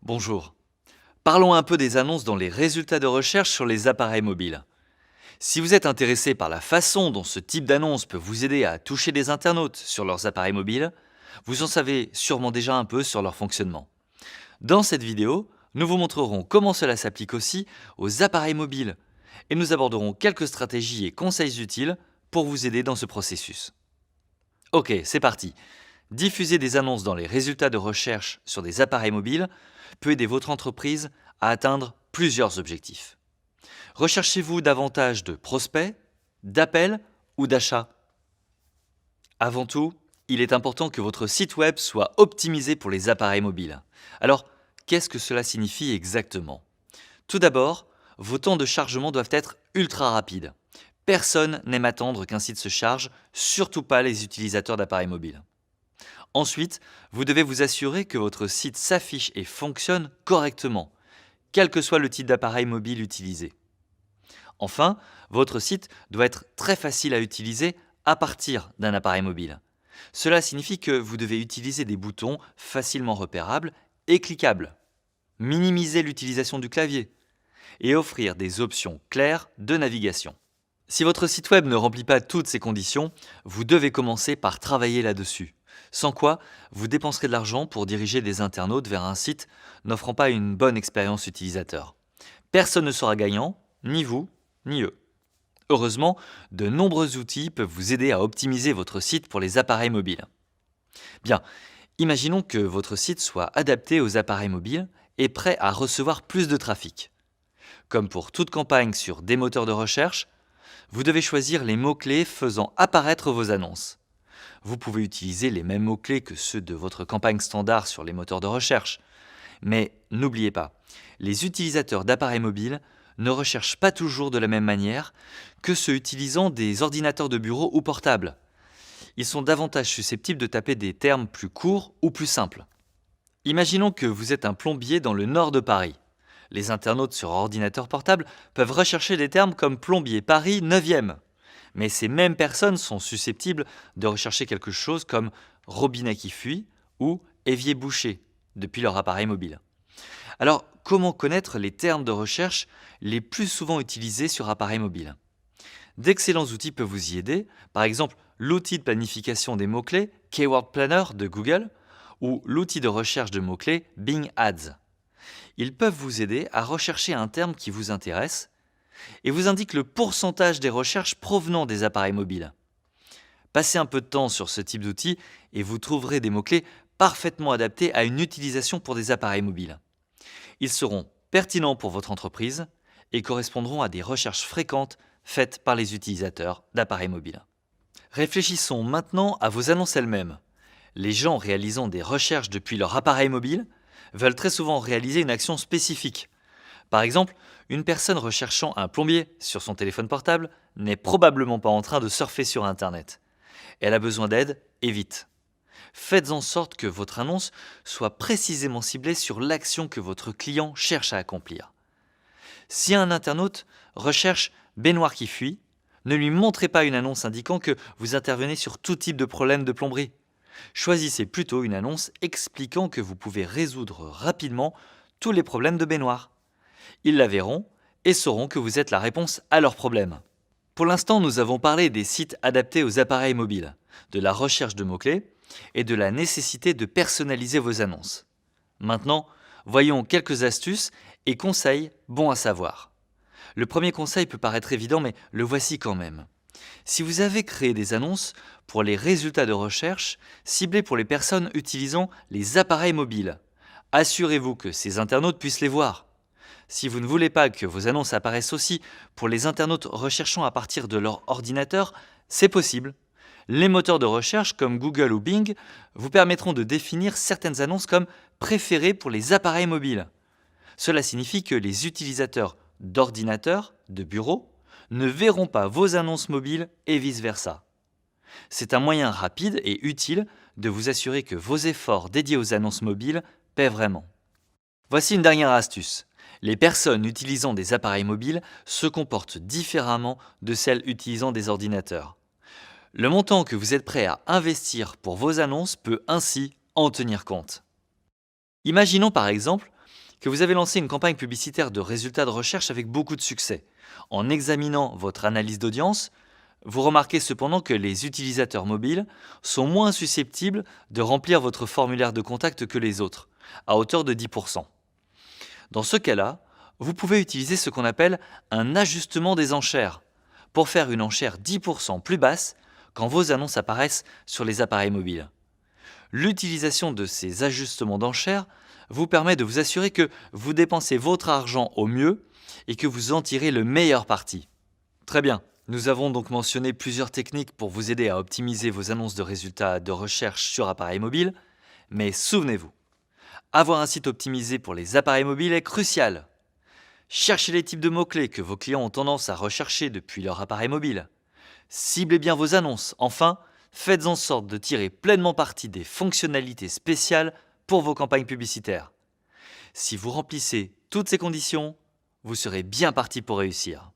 Bonjour. Parlons un peu des annonces dans les résultats de recherche sur les appareils mobiles. Si vous êtes intéressé par la façon dont ce type d'annonce peut vous aider à toucher des internautes sur leurs appareils mobiles, vous en savez sûrement déjà un peu sur leur fonctionnement. Dans cette vidéo, nous vous montrerons comment cela s'applique aussi aux appareils mobiles et nous aborderons quelques stratégies et conseils utiles pour vous aider dans ce processus. Ok, c'est parti. Diffuser des annonces dans les résultats de recherche sur des appareils mobiles peut aider votre entreprise à atteindre plusieurs objectifs. Recherchez-vous davantage de prospects, d'appels ou d'achats? Avant tout, il est important que votre site web soit optimisé pour les appareils mobiles. Alors, qu'est-ce que cela signifie exactement? Tout d'abord, vos temps de chargement doivent être ultra rapides. Personne n'aime attendre qu'un site se charge, surtout pas les utilisateurs d'appareils mobiles. Ensuite, vous devez vous assurer que votre site s'affiche et fonctionne correctement, quel que soit le type d'appareil mobile utilisé. Enfin, votre site doit être très facile à utiliser à partir d'un appareil mobile. Cela signifie que vous devez utiliser des boutons facilement repérables et cliquables, minimiser l'utilisation du clavier et offrir des options claires de navigation. Si votre site web ne remplit pas toutes ces conditions, vous devez commencer par travailler là-dessus. Sans quoi, vous dépenserez de l'argent pour diriger des internautes vers un site n'offrant pas une bonne expérience utilisateur. Personne ne sera gagnant, ni vous, ni eux. Heureusement, de nombreux outils peuvent vous aider à optimiser votre site pour les appareils mobiles. Bien, imaginons que votre site soit adapté aux appareils mobiles et prêt à recevoir plus de trafic. Comme pour toute campagne sur des moteurs de recherche, vous devez choisir les mots-clés faisant apparaître vos annonces. Vous pouvez utiliser les mêmes mots-clés que ceux de votre campagne standard sur les moteurs de recherche. Mais n'oubliez pas, les utilisateurs d'appareils mobiles ne recherchent pas toujours de la même manière que ceux utilisant des ordinateurs de bureau ou portables. Ils sont davantage susceptibles de taper des termes plus courts ou plus simples. Imaginons que vous êtes un plombier dans le nord de Paris. Les internautes sur ordinateur portable peuvent rechercher des termes comme plombier Paris 9e. Mais ces mêmes personnes sont susceptibles de rechercher quelque chose comme robinet qui fuit ou évier bouché depuis leur appareil mobile. Alors, comment connaître les termes de recherche les plus souvent utilisés sur appareil mobile? D'excellents outils peuvent vous y aider, par exemple l'outil de planification des mots-clés Keyword Planner de Google ou l'outil de recherche de mots-clés Bing Ads. Ils peuvent vous aider à rechercher un terme qui vous intéresse et vous indiquent le pourcentage des recherches provenant des appareils mobiles. Passez un peu de temps sur ce type d'outil et vous trouverez des mots-clés parfaitement adaptés à une utilisation pour des appareils mobiles. Ils seront pertinents pour votre entreprise et correspondront à des recherches fréquentes faites par les utilisateurs d'appareils mobiles. Réfléchissons maintenant à vos annonces elles-mêmes. Les gens réalisant des recherches depuis leur appareil mobile veulent très souvent réaliser une action spécifique. Par exemple, une personne recherchant un plombier sur son téléphone portable n'est probablement pas en train de surfer sur Internet. Elle a besoin d'aide et vite. Faites en sorte que votre annonce soit précisément ciblée sur l'action que votre client cherche à accomplir. Si un internaute recherche baignoire qui fuit, ne lui montrez pas une annonce indiquant que vous intervenez sur tout type de problème de plomberie. Choisissez plutôt une annonce expliquant que vous pouvez résoudre rapidement tous les problèmes de baignoire. Ils la verront et sauront que vous êtes la réponse à leurs problèmes. Pour l'instant, nous avons parlé des sites adaptés aux appareils mobiles, de la recherche de mots-clés et de la nécessité de personnaliser vos annonces. Maintenant, voyons quelques astuces et conseils bons à savoir. Le premier conseil peut paraître évident, mais le voici quand même. Si vous avez créé des annonces pour les résultats de recherche ciblés pour les personnes utilisant les appareils mobiles, assurez-vous que ces internautes puissent les voir. Si vous ne voulez pas que vos annonces apparaissent aussi pour les internautes recherchant à partir de leur ordinateur, c'est possible. Les moteurs de recherche comme Google ou Bing vous permettront de définir certaines annonces comme préférées pour les appareils mobiles. Cela signifie que les utilisateurs d'ordinateurs, de bureaux, ne verront pas vos annonces mobiles et vice-versa. C'est un moyen rapide et utile de vous assurer que vos efforts dédiés aux annonces mobiles paient vraiment. Voici une dernière astuce. Les personnes utilisant des appareils mobiles se comportent différemment de celles utilisant des ordinateurs. Le montant que vous êtes prêt à investir pour vos annonces peut ainsi en tenir compte. Imaginons par exemple que vous avez lancé une campagne publicitaire de résultats de recherche avec beaucoup de succès. En examinant votre analyse d'audience, vous remarquez cependant que les utilisateurs mobiles sont moins susceptibles de remplir votre formulaire de contact que les autres, à hauteur de 10%. Dans ce cas-là, vous pouvez utiliser ce qu'on appelle un ajustement des enchères pour faire une enchère 10% plus basse quand vos annonces apparaissent sur les appareils mobiles. L'utilisation de ces ajustements d'enchères vous permet de vous assurer que vous dépensez votre argent au mieux et que vous en tirez le meilleur parti. Très bien, nous avons donc mentionné plusieurs techniques pour vous aider à optimiser vos annonces de résultats de recherche sur appareil mobile, mais souvenez-vous, avoir un site optimisé pour les appareils mobiles est crucial. Cherchez les types de mots-clés que vos clients ont tendance à rechercher depuis leur appareil mobile. Ciblez bien vos annonces. Enfin, faites en sorte de tirer pleinement parti des fonctionnalités spéciales pour vos campagnes publicitaires. Si vous remplissez toutes ces conditions, vous serez bien parti pour réussir.